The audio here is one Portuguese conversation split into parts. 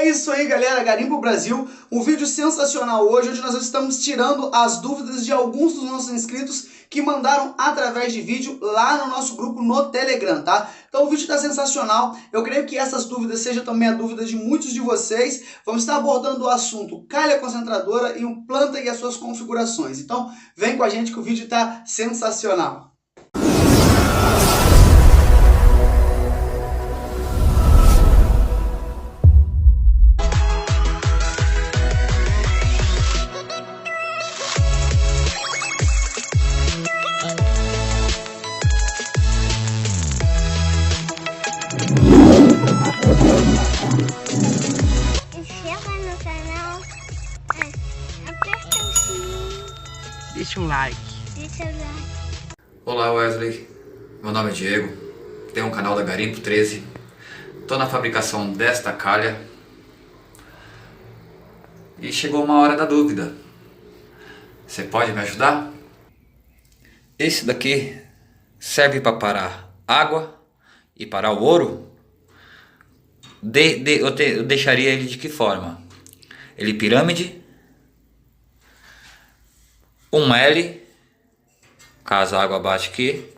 É isso aí, galera, Garimpo Brasil, um vídeo sensacional hoje, onde nós estamos tirando as dúvidas de alguns dos nossos inscritos que mandaram através de vídeo lá no nosso grupo no Telegram, tá? Então o vídeo está sensacional, eu creio que essas dúvidas sejam também a dúvida de muitos de vocês. Vamos estar abordando o assunto calha concentradora e um planta e as suas configurações. Então vem com a gente que o vídeo está sensacional. Deixa um like. Olá Wesley, meu nome é Diego, tenho um canal da Garimpo 13, estou na fabricação desta calha e chegou uma hora da dúvida. Você pode me ajudar? Esse daqui serve para parar água e parar o ouro? Eu deixaria ele de que forma? Ele pirâmide, um L, caso a água bate aqui,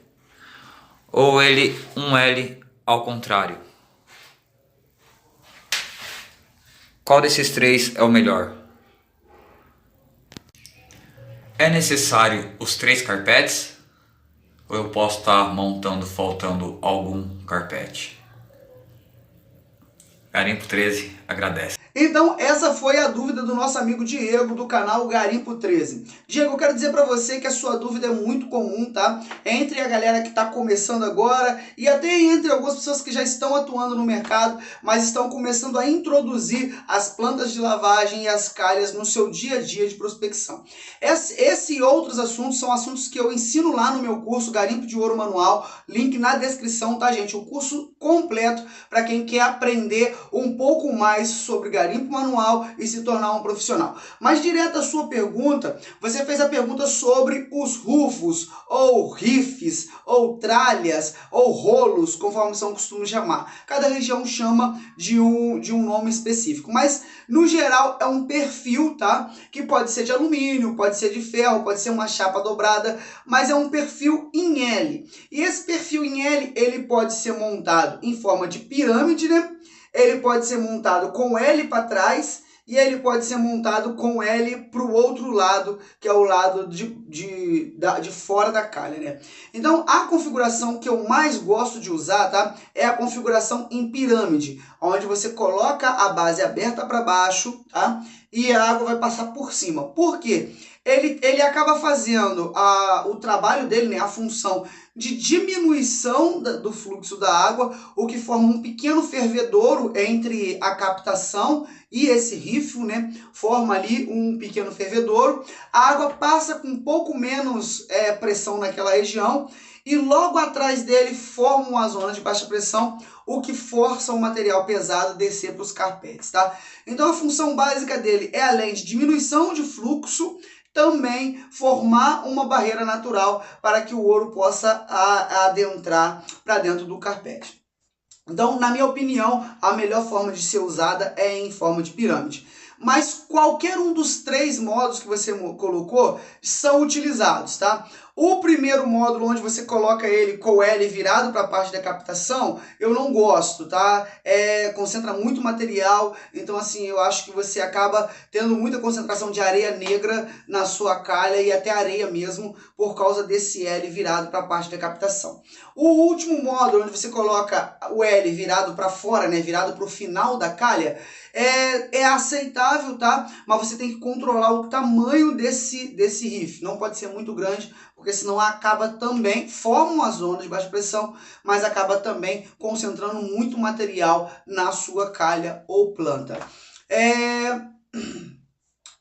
ou ele um L ao contrário? Qual desses três é o melhor? É necessário os três carpetes? Ou eu posso estar montando faltando algum carpete? Garimpo 13 agradece. Então essa foi a dúvida do nosso amigo Diego do canal Garimpo 13. Diego, eu quero dizer para você que a sua dúvida é muito comum, tá? Entre a galera que está começando agora e até entre algumas pessoas que já estão atuando no mercado, mas estão começando a introduzir as plantas de lavagem e as calhas no seu dia a dia de prospecção. Esse e outros assuntos são assuntos que eu ensino lá no meu curso Garimpo de Ouro Manual, link na descrição, tá, gente? O curso completo para quem quer aprender um pouco mais sobre garimpo manual e se tornar um profissional. Mas direto à sua pergunta, você fez a pergunta sobre os rufos, ou rifes, ou tralhas, ou rolos, conforme são costumes chamar. Cada região chama de um nome específico, mas no geral é um perfil, tá? Que pode ser de alumínio, pode ser de ferro, pode ser uma chapa dobrada, mas é um perfil em L. E esse perfil em L, ele pode ser montado em forma de pirâmide, né? Ele pode ser montado com L para trás e ele pode ser montado com L para o outro lado, que é o lado de fora da calha, né? Então, a configuração que eu mais gosto de usar, tá? É a configuração em pirâmide, onde você coloca a base aberta para baixo, tá? E a água vai passar por cima. Por quê? Ele acaba fazendo o trabalho dele, né, a função de diminuição do fluxo da água, o que forma um pequeno fervedouro entre a captação e esse rifle, né? Forma ali um pequeno fervedouro. A água passa com um pouco menos pressão naquela região e logo atrás dele forma uma zona de baixa pressão, o que força o material pesado descer para os carpetes, tá? Então a função básica dele é, além de diminuição de fluxo, também formar uma barreira natural para que o ouro possa adentrar para dentro do carpete. Então, na minha opinião, a melhor forma de ser usada é em forma de pirâmide. Mas qualquer um dos três modos que você colocou são utilizados, tá? O primeiro módulo, onde você coloca ele com o L virado para a parte da captação, eu não gosto, tá? Concentra muito material, então assim, eu acho que você acaba tendo muita concentração de areia negra na sua calha e até areia mesmo, por causa desse L virado para a parte da captação. O último módulo, onde você coloca o L virado para fora, né? Virado para o final da calha, é aceitável, tá? Mas você tem que controlar o tamanho desse riff. Não pode ser muito grande, porque senão acaba também, forma uma zona de baixa pressão, mas acaba também concentrando muito material na sua calha ou planta.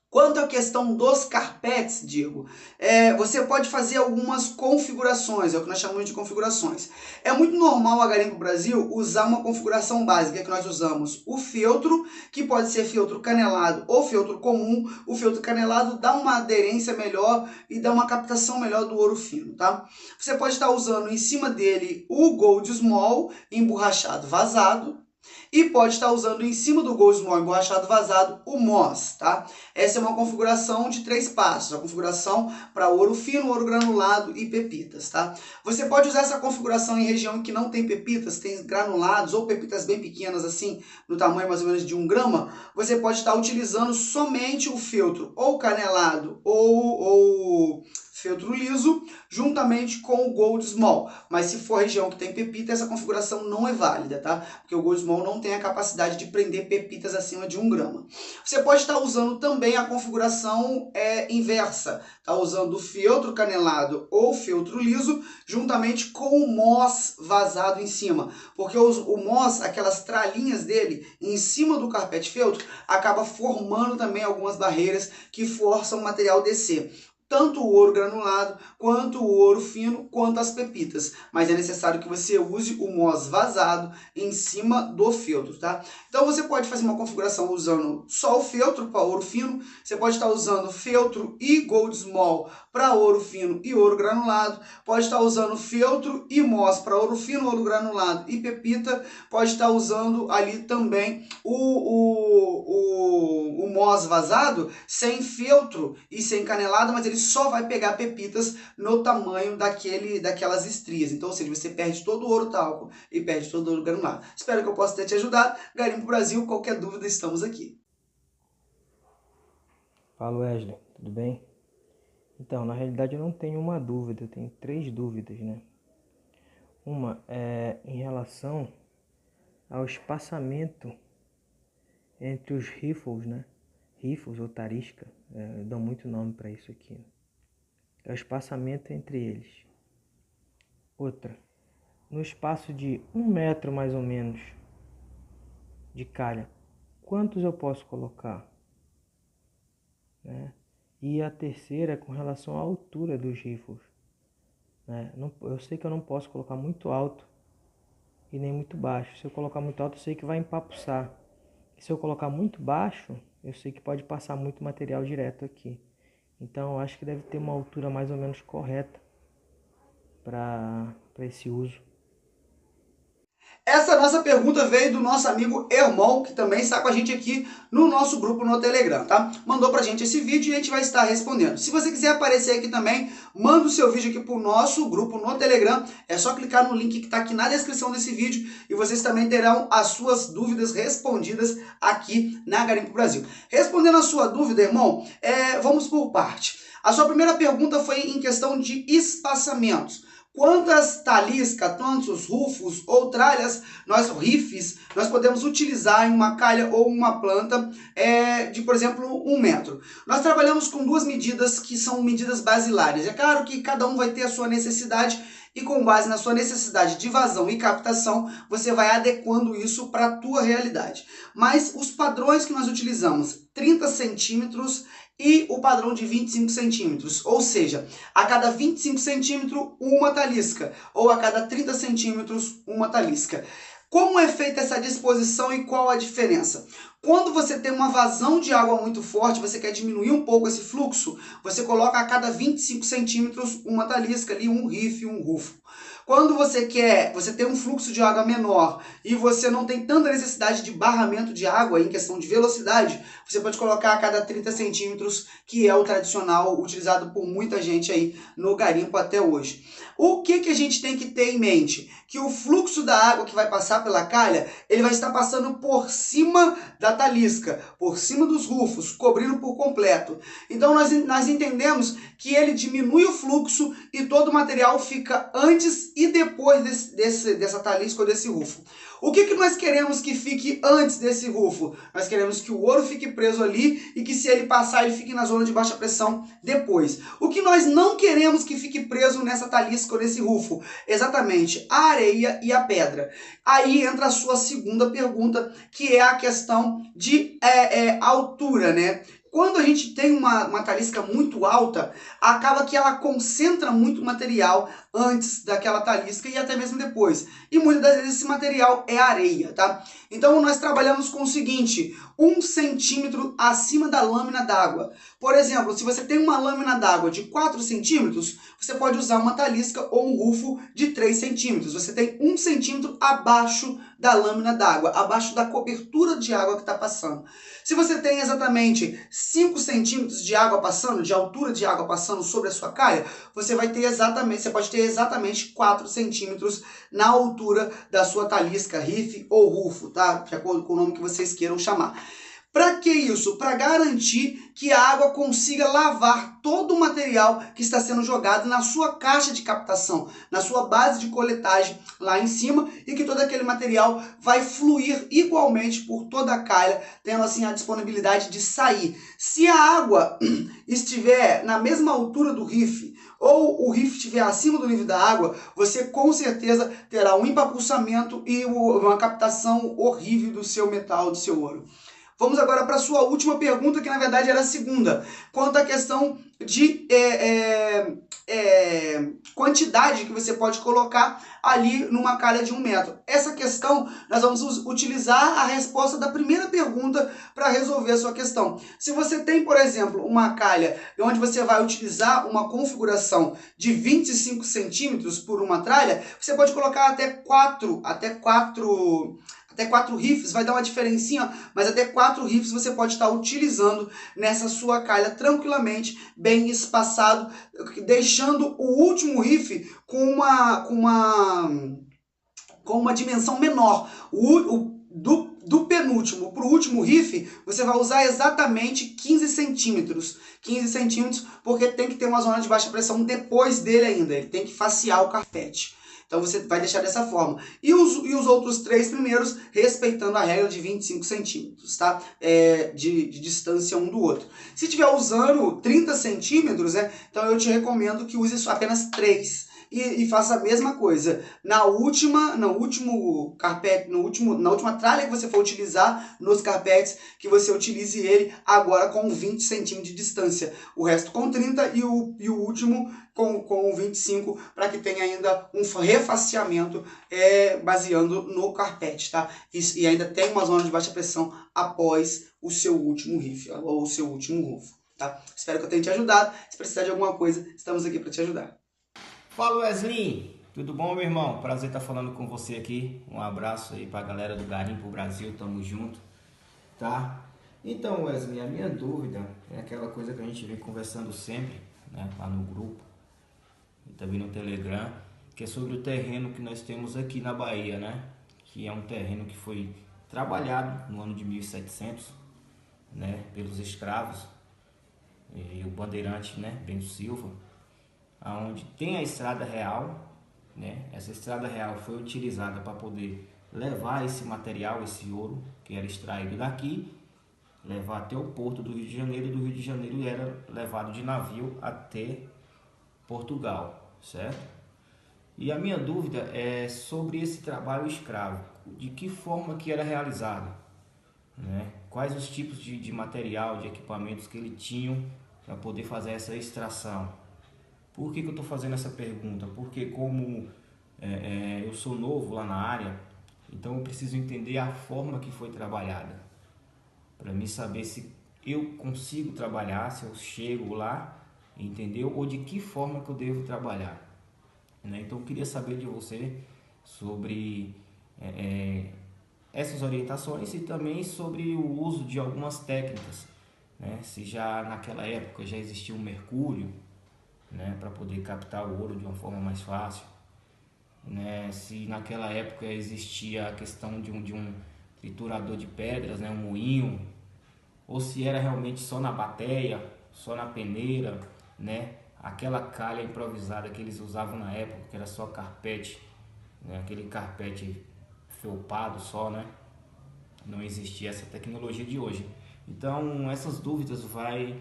Quanto à questão dos carpetes, Diego, você pode fazer algumas configurações, é o que nós chamamos de configurações. É muito normal a Garimpo Brasil usar uma configuração básica, que nós usamos o feltro, que pode ser feltro canelado ou feltro comum. O feltro canelado dá uma aderência melhor e dá uma captação melhor do ouro fino, tá? Você pode estar usando em cima dele o Gold Small emborrachado vazado, E pode estar usando em cima do Gold Small emborrachado vazado o Moss, tá? Essa é uma configuração de 3 passos, a configuração para ouro fino, ouro granulado e pepitas, tá? Você pode usar essa configuração em região em que não tem pepitas, tem granulados ou pepitas bem pequenas assim, no tamanho mais ou menos de 1 grama, você pode estar utilizando somente o feltro ou canelado ou feltro liso, juntamente com o Gold Small. Mas se for região que tem pepita, essa configuração não é válida, tá? Porque o Gold Small não tem a capacidade de prender pepitas acima de 1 grama. Você pode estar usando também a configuração inversa, tá? Usando o feltro canelado ou feltro liso, juntamente com o Moss vazado em cima. Porque o Moss, aquelas tralinhas dele, em cima do carpete feltro, acaba formando também algumas barreiras que forçam o material descer. Tanto o ouro granulado, quanto o ouro fino, quanto as pepitas. Mas é necessário que você use o Moss vazado em cima do feltro, tá? Então você pode fazer uma configuração usando só o feltro para ouro fino, você pode estar usando feltro e Gold Small para ouro fino e ouro granulado, pode estar usando feltro e Moss para ouro fino, ouro granulado e pepita, pode estar usando ali também o Moss vazado sem feltro e sem canelado, mas ele só vai pegar pepitas no tamanho daquelas estrias. Então, ou seja, você perde todo o ouro talco e perde todo o ouro granulado. Espero que eu possa ter te ajudado. Garimpo Brasil, qualquer dúvida, estamos aqui. Fala, Wesley, tudo bem? Então, na realidade eu não tenho uma dúvida, eu tenho 3 dúvidas, né? Uma é em relação ao espaçamento entre os riffles, né? Riffles ou tarisca, dão muito nome para isso aqui. É o espaçamento entre eles. Outra, no espaço de 1 metro mais ou menos de calha, quantos eu posso colocar? Né? E a terceira é com relação à altura dos riffles. Né? Eu sei que eu não posso colocar muito alto e nem muito baixo. Se eu colocar muito alto, eu sei que vai empapuçar. E se eu colocar muito baixo, eu sei que pode passar muito material direto aqui. Então eu acho que deve ter uma altura mais ou menos correta para esse uso. Essa nossa pergunta veio do nosso amigo Irmão, que também está com a gente aqui no nosso grupo no Telegram, tá? Mandou pra gente esse vídeo e a gente vai estar respondendo. Se você quiser aparecer aqui também, manda o seu vídeo aqui pro nosso grupo no Telegram. É só clicar no link que está aqui na descrição desse vídeo e vocês também terão as suas dúvidas respondidas aqui na Garimpo Brasil. Respondendo a sua dúvida, irmão, vamos por parte. A sua primeira pergunta foi em questão de espaçamentos. Quantas taliscas, tantos rufos ou tralhas, rifes, nós podemos utilizar em uma calha ou uma planta de, por exemplo, 1 metro? Nós trabalhamos com 2 medidas que são medidas basilares. É claro que cada um vai ter a sua necessidade e com base na sua necessidade de vazão e captação, você vai adequando isso para a tua realidade. Mas os padrões que nós utilizamos, 30 centímetros e o padrão de 25 centímetros, ou seja, a cada 25 centímetros, uma talisca, ou a cada 30 centímetros, uma talisca. Como é feita essa disposição e qual a diferença? Quando você tem uma vazão de água muito forte, você quer diminuir um pouco esse fluxo, você coloca a cada 25 centímetros uma talisca ali, um riff, um rufo. Quando você tem um fluxo de água menor e você não tem tanta necessidade de barramento de água em questão de velocidade, você pode colocar a cada 30 centímetros, que é o tradicional utilizado por muita gente aí no garimpo até hoje. O que a gente tem que ter em mente? Que o fluxo da água que vai passar pela calha, ele vai estar passando por cima da talisca, por cima dos rufos, cobrindo por completo. Então nós entendemos que ele diminui o fluxo e todo o material fica antes e depois dessa talisca ou desse rufo. O que nós queremos que fique antes desse rufo? Nós queremos que o ouro fique preso ali e que se ele passar, ele fique na zona de baixa pressão depois. O que nós não queremos que fique preso nessa talisca ou nesse rufo? Exatamente, a areia e a pedra. Aí entra a sua segunda pergunta, que é a questão de altura, né? Quando a gente tem uma talisca muito alta, acaba que ela concentra muito material antes daquela talisca e até mesmo depois. E muitas das vezes esse material é areia, tá? Então nós trabalhamos com o seguinte, 1 centímetro acima da lâmina d'água. Por exemplo, se você tem uma lâmina d'água de 4 centímetros, você pode usar uma talisca ou um rufo de 3 centímetros. Você tem 1 centímetro abaixo da lâmina d'água, abaixo da cobertura de água que está passando. Se você tem exatamente 5 centímetros de água passando, de altura de água passando sobre a sua calha, você pode ter exatamente 4 centímetros na altura da sua talisca, rife ou rufo, tá? De acordo com o nome que vocês queiram chamar. Para que isso? Para garantir que a água consiga lavar todo o material que está sendo jogado na sua caixa de captação, na sua base de coletagem lá em cima, e que todo aquele material vai fluir igualmente por toda a calha, tendo assim a disponibilidade de sair. Se a água estiver na mesma altura do rife, ou o rife estiver acima do nível da água, você com certeza terá um empapuçamento e uma captação horrível do seu metal, do seu ouro. Vamos agora para a sua última pergunta, que na verdade era a segunda, quanto à questão de quantidade que você pode colocar ali numa calha de 1 metro. Essa questão, nós vamos utilizar a resposta da primeira pergunta para resolver a sua questão. Se você tem, por exemplo, uma calha onde você vai utilizar uma configuração de 25 centímetros por uma tralha, você pode colocar até 4 rifes, vai dar uma diferencinha, mas até 4 rifes você pode estar utilizando nessa sua calha tranquilamente, bem espaçado, deixando o último rife com uma dimensão menor. Do penúltimo para o último rife, você vai usar exatamente 15 centímetros. 15 centímetros, porque tem que ter uma zona de baixa pressão depois dele ainda, ele tem que facear o carpete. Então você vai deixar dessa forma. E os outros 3 primeiros respeitando a regra de 25 centímetros, tá? De distância um do outro. Se estiver usando 30 centímetros, né? Então eu te recomendo que use apenas 3. E faça a mesma coisa. Na última tralha que você for utilizar nos carpetes, que você utilize ele agora com 20 centímetros de distância. O resto com 30 e o último com 25, para que tenha ainda um refaceamento baseando no carpete, tá? E ainda tem uma zona de baixa pressão após o seu último riff, ou o seu último rufo, tá? Espero que eu tenha te ajudado. Se precisar de alguma coisa, estamos aqui para te ajudar. Fala, Wesley, tudo bom, meu irmão? Prazer estar falando com você aqui. Um abraço aí pra galera do Garimpo Brasil, tamo junto, tá? Então, Wesley, a minha dúvida é aquela coisa que a gente vem conversando sempre, né, lá no grupo e também no Telegram, que é sobre o terreno que nós temos aqui na Bahia, né? Que é um terreno que foi trabalhado no ano de 1700, né, pelos escravos e o bandeirante, né, Bento Silva, onde tem a estrada real, né? Essa estrada real foi utilizada para poder levar esse material, esse ouro que era extraído daqui, levar até o porto do Rio de Janeiro, e do Rio de Janeiro era levado de navio até Portugal, certo? E a minha dúvida é sobre esse trabalho escravo, de que forma que era realizado, né? Quais os tipos de material, de equipamentos que ele tinham para poder fazer essa extração. Por que eu estou fazendo essa pergunta? Porque como eu sou novo lá na área, então eu preciso entender a forma que foi trabalhada, para mim saber se eu consigo trabalhar, se eu chego lá, entendeu? Ou de que forma que eu devo trabalhar, né? Então eu queria saber de você sobre essas orientações e também sobre o uso de algumas técnicas, né? Se já naquela época já existia um mercúrio, né, para poder captar o ouro de uma forma mais fácil, né? Se naquela época existia a questão de um triturador de pedras, né, um moinho, ou se era realmente só na bateia, só na peneira, né, aquela calha improvisada que eles usavam na época, que era só carpete, né, aquele carpete felpado só, né? Não existia essa tecnologia de hoje. Então essas dúvidas vai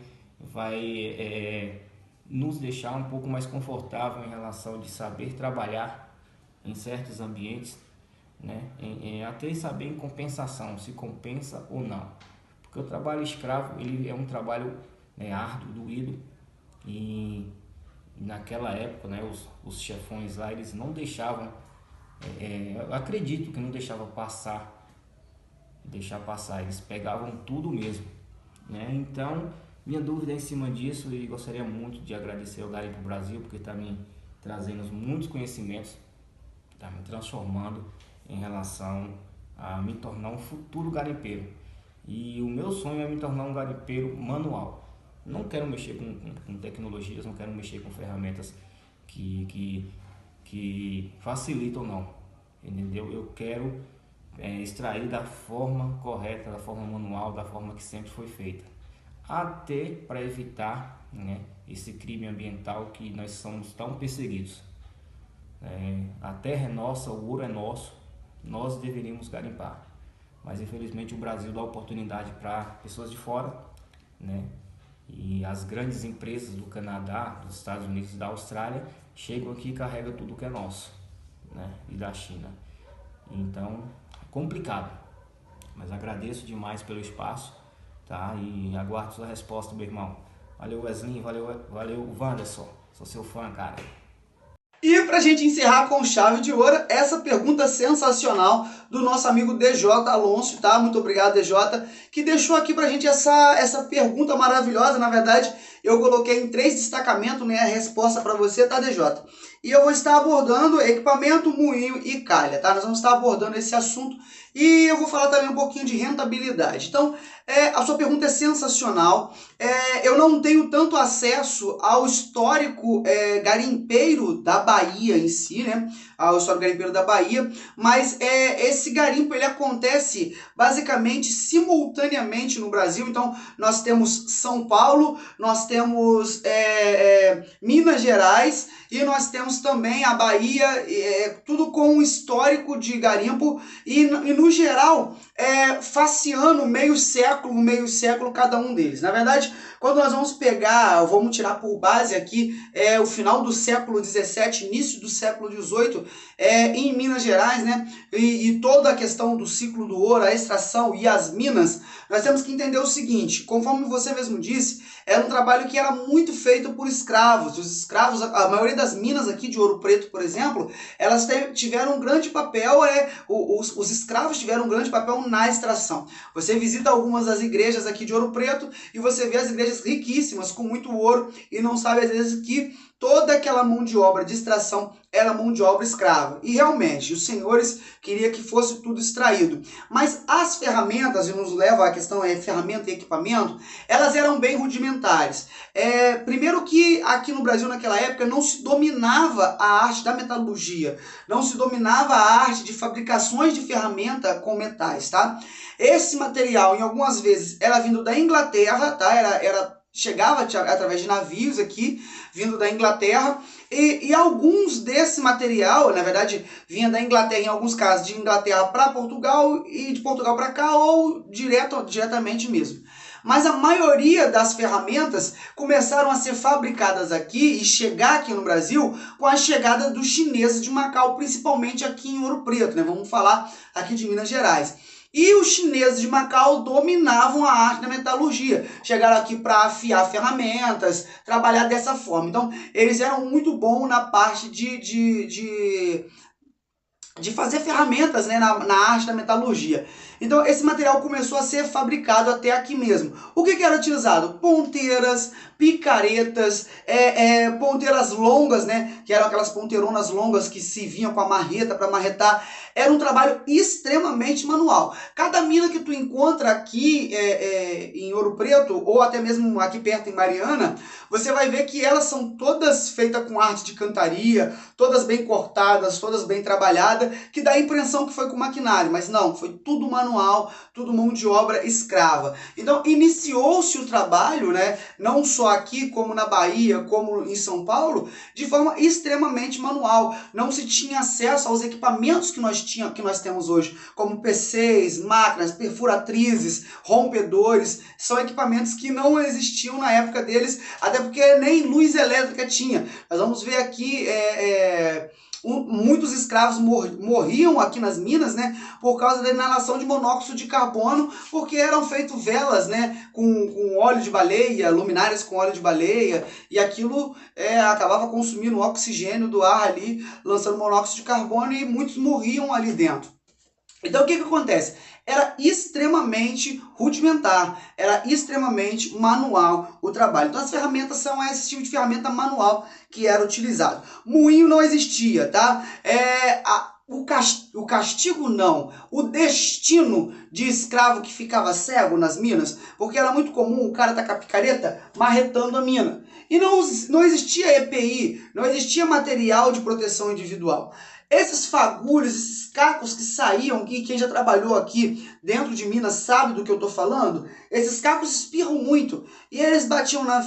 nos deixar um pouco mais confortável em relação de saber trabalhar em certos ambientes, né? Até saber em compensação, se compensa ou não. Porque o trabalho escravo, ele é um trabalho, né, árduo, doído, e naquela época, né, os chefões lá, eles não deixavam, eu acredito que não deixavam deixar passar, eles pegavam tudo mesmo, né? Então minha dúvida é em cima disso, e gostaria muito de agradecer ao Garimpo Brasil, porque está me trazendo muitos conhecimentos, está me transformando em relação a me tornar um futuro garimpeiro. E o meu sonho é me tornar um garimpeiro manual. Não quero mexer com tecnologias, não quero mexer com ferramentas que facilitam, não. Entendeu? Eu quero extrair da forma correta, da forma manual, da forma que sempre foi feita. Até para evitar, né, esse crime ambiental que nós somos tão perseguidos. A terra é nossa, o ouro é nosso, nós deveríamos garimpar. Mas infelizmente o Brasil dá oportunidade para pessoas de fora, né? E as grandes empresas do Canadá, dos Estados Unidos e da Austrália chegam aqui e carregam tudo que é nosso, né? E da China. Então é complicado, mas agradeço demais pelo espaço, tá? E aguardo sua resposta, meu irmão. Valeu, Wesley, valeu Wanderson, sou seu fã, cara. E pra gente encerrar com chave de ouro, essa pergunta sensacional do nosso amigo DJ Alonso, tá? Muito obrigado, DJ, que deixou aqui pra gente essa pergunta maravilhosa. Na verdade, eu coloquei em 3 destacamentos, né, a resposta pra você, tá, DJ? E eu vou estar abordando equipamento, moinho e calha, tá? Nós vamos estar abordando esse assunto e eu vou falar também um pouquinho de rentabilidade. Então, a sua pergunta é sensacional. Eu não tenho tanto acesso ao histórico garimpeiro da Bahia em si, né? Ao histórico garimpeiro da Bahia, mas esse garimpo ele acontece basicamente simultaneamente no Brasil. Então, nós temos São Paulo, nós temos Minas Gerais e nós temos também a Bahia, tudo com um histórico de garimpo e no geral, faceando meio século cada um deles. Na verdade, quando nós vamos pegar, vamos tirar por base aqui, o final do século XVII, início do século XVIII, em Minas Gerais, né? E toda a questão do ciclo do ouro, a extração e as minas, nós temos que entender o seguinte: conforme você mesmo disse, era um trabalho que era muito feito por escravos. Os escravos, a maioria das minas aqui de Ouro Preto, por exemplo, elas tiveram um grande papel, os escravos tiveram um grande papel na extração. Você visita algumas das igrejas aqui de Ouro Preto e você vê as igrejas riquíssimas, com muito ouro, e não sabe às vezes que toda aquela mão de obra de extração era mão de obra escrava. E realmente, os senhores queriam que fosse tudo extraído. Mas as ferramentas, e nos leva à questão ferramenta e equipamento, elas eram bem rudimentares. Primeiro que aqui no Brasil naquela época não se dominava a arte da metalurgia, não se dominava a arte de fabricações de ferramenta com metais, tá? Esse material, em algumas vezes, era vindo da Inglaterra, tá? Chegava através de navios aqui, vindo da Inglaterra, e alguns desse material, na verdade, vinha da Inglaterra, em alguns casos, de Inglaterra para Portugal e de Portugal para cá, ou diretamente mesmo. Mas a maioria das ferramentas começaram a ser fabricadas aqui e chegar aqui no Brasil com a chegada dos chineses de Macau, principalmente aqui em Ouro Preto, né? Vamos falar aqui de Minas Gerais. E os chineses de Macau dominavam a arte da metalurgia. Chegaram aqui para afiar ferramentas, trabalhar dessa forma. Então, eles eram muito bons na parte de fazer ferramentas, né, na arte da metalurgia. Então, esse material começou a ser fabricado até aqui mesmo. O que era utilizado? Ponteiras, picaretas, ponteiras longas, né, que eram aquelas ponteironas longas que se vinham com a marreta para marretar. Era um trabalho extremamente manual. Cada mina que tu encontra aqui em Ouro Preto, ou até mesmo aqui perto em Mariana, você vai ver que elas são todas feitas com arte de cantaria, todas bem cortadas, todas bem trabalhadas, que dá a impressão que foi com maquinário, mas não, foi tudo manual, tudo mão de obra escrava. Então, iniciou-se o trabalho, né, não só aqui, como na Bahia, como em São Paulo, de forma extremamente manual. Não se tinha acesso aos equipamentos que nós temos hoje, como PCs, máquinas, perfuratrizes, rompedores. São equipamentos que não existiam na época deles, até porque nem luz elétrica tinha. Nós vamos ver aqui muitos escravos morriam aqui nas minas, né, por causa da inalação de monóxido de carbono, porque eram feitas velas, né, com óleo de baleia, luminárias com óleo de baleia, e aquilo acabava consumindo o oxigênio do ar ali, lançando monóxido de carbono, e muitos morriam ali dentro. Então o que acontece? Era extremamente rudimentar, era extremamente manual o trabalho. Então as ferramentas são esse tipo de ferramenta manual que era utilizado. Moinho não existia, tá? o castigo não, o destino de escravo que ficava cego nas minas, porque era muito comum o cara estar com a picareta marretando a mina. E não existia EPI, não existia material de proteção individual. Esses fagulhos, esses cacos que saíam, que quem já trabalhou aqui dentro de Minas sabe do que eu estou falando, esses cacos espirram muito e eles batiam na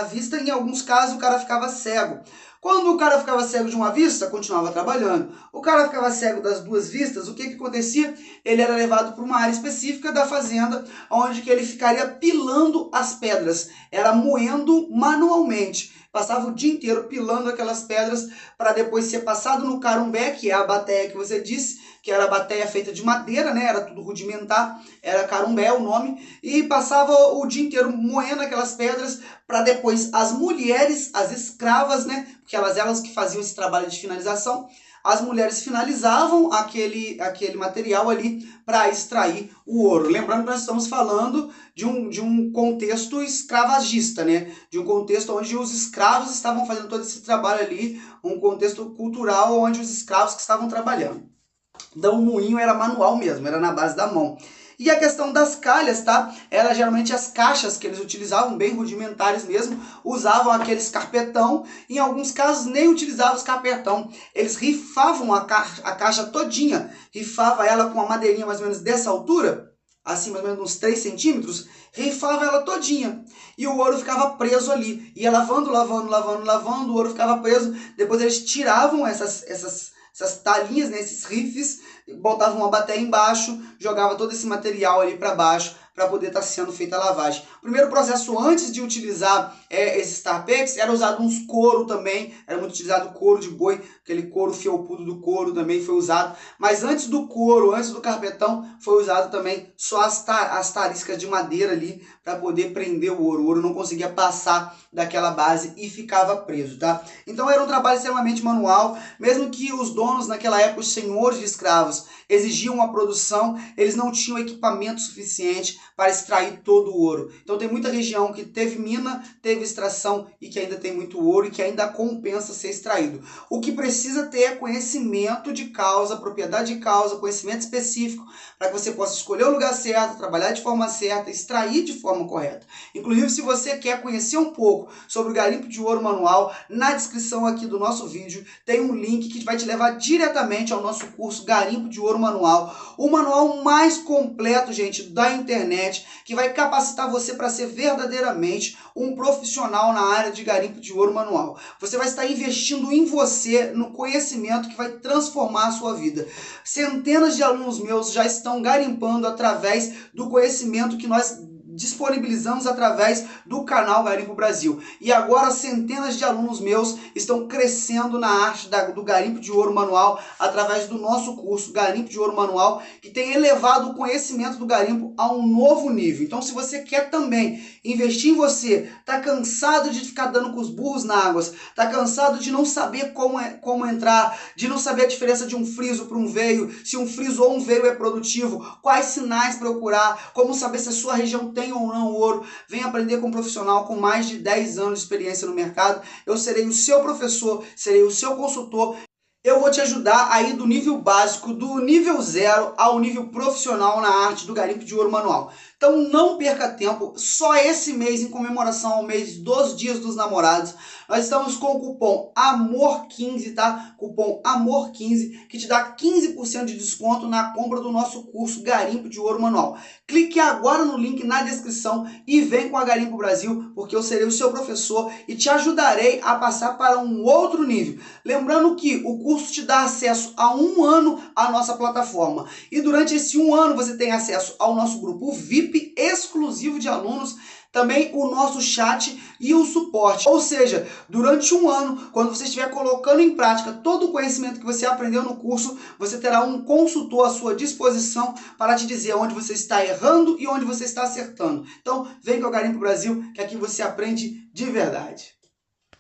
vista e em alguns casos o cara ficava cego. Quando o cara ficava cego de uma vista, continuava trabalhando. O cara ficava cego das duas vistas, o que acontecia? Ele era levado para uma área específica da fazenda, onde que ele ficaria pilando as pedras. Era moendo manualmente. Passava o dia inteiro pilando aquelas pedras para depois ser passado no carumbé, que é a bateia que você disse, que era a bateia feita de madeira, né? Era tudo rudimentar, era carumbé o nome, e passava o dia inteiro moendo aquelas pedras para depois as mulheres, as escravas, né? Porque elas que faziam esse trabalho de finalização, as mulheres finalizavam aquele material ali para extrair o ouro. Lembrando que nós estamos falando de um contexto escravagista, né? De um contexto onde os escravos estavam fazendo todo esse trabalho ali, um contexto cultural onde os escravos que estavam trabalhando. Então o moinho era manual mesmo, era na base da mão. E a questão das calhas, tá? Era geralmente as caixas que eles utilizavam, bem rudimentares mesmo, usavam aqueles carpetão, em alguns casos nem utilizavam os carpetão, eles rifavam a caixa todinha, rifava ela com uma madeirinha mais ou menos dessa altura, assim mais ou menos uns 3 centímetros, rifava ela todinha, e o ouro ficava preso ali, ia lavando, o ouro ficava preso, depois eles tiravam essas talinhas, né, esses rifes, botavam uma bateia embaixo, jogava todo esse material ali para baixo para poder estar sendo feita a lavagem. O primeiro processo antes de utilizar esses tarpex era usado uns couro também, era muito utilizado couro de boi, aquele couro felpudo do couro também foi usado, mas antes do couro, antes do carpetão, foi usado também só as tariscas de madeira ali para poder prender o ouro não conseguia passar daquela base e ficava preso, tá? Então era um trabalho extremamente manual, mesmo que os donos naquela época, os senhores de escravos, exigiam a produção, eles não tinham equipamento suficiente para extrair todo o ouro. Então tem muita região que teve mina, teve extração e que ainda tem muito ouro e que ainda compensa ser extraído. O que precisa ter é conhecimento de causa, propriedade de causa, conhecimento específico para que você possa escolher o lugar certo, trabalhar de forma certa, extrair de forma correta. Inclusive, se você quer conhecer um pouco sobre o garimpo de ouro manual, na descrição aqui do nosso vídeo tem um link que vai te levar diretamente ao nosso curso Garimpo de Ouro Manual, o manual mais completo, gente, da internet, que vai capacitar você para ser verdadeiramente um profissional na área de garimpo de ouro manual. Você vai estar investindo em você, no conhecimento que vai transformar a sua vida. Centenas de alunos meus já estão garimpando através do conhecimento que nós disponibilizamos através do canal Garimpo Brasil. E agora centenas de alunos meus estão crescendo na arte do garimpo de ouro manual através do nosso curso Garimpo de Ouro Manual, que tem elevado o conhecimento do garimpo a um novo nível. Então, se você quer também investir em você, tá cansado de ficar dando com os burros na água, tá cansado de não saber como entrar, de não saber a diferença de um friso para um veio, se um friso ou um veio é produtivo, quais sinais procurar, como saber se a sua região tem ou não ouro, vem aprender com um profissional com mais de 10 anos de experiência no mercado. Eu serei o seu professor, serei o seu consultor. Eu vou te ajudar a ir do nível básico, do nível 0 ao nível profissional na arte do garimpo de ouro manual. Então não perca tempo, só esse mês, em comemoração ao mês dos Dias dos Namorados, nós estamos com o cupom AMOR15, tá? Cupom AMOR15, que te dá 15% de desconto na compra do nosso curso Garimpo de Ouro Manual. Clique agora no link na descrição e vem com a Garimpo Brasil, porque eu serei o seu professor e te ajudarei a passar para um outro nível. Lembrando que o curso te dá acesso a 1 ano à nossa plataforma. E durante esse 1 ano você tem acesso ao nosso grupo VIP exclusivo de alunos, também o nosso chat e o suporte. Ou seja, durante 1 ano, quando você estiver colocando em prática todo o conhecimento que você aprendeu no curso, você terá um consultor à sua disposição para te dizer onde você está errando e onde você está acertando. Então, vem com o Garimpo Brasil, que aqui você aprende de verdade.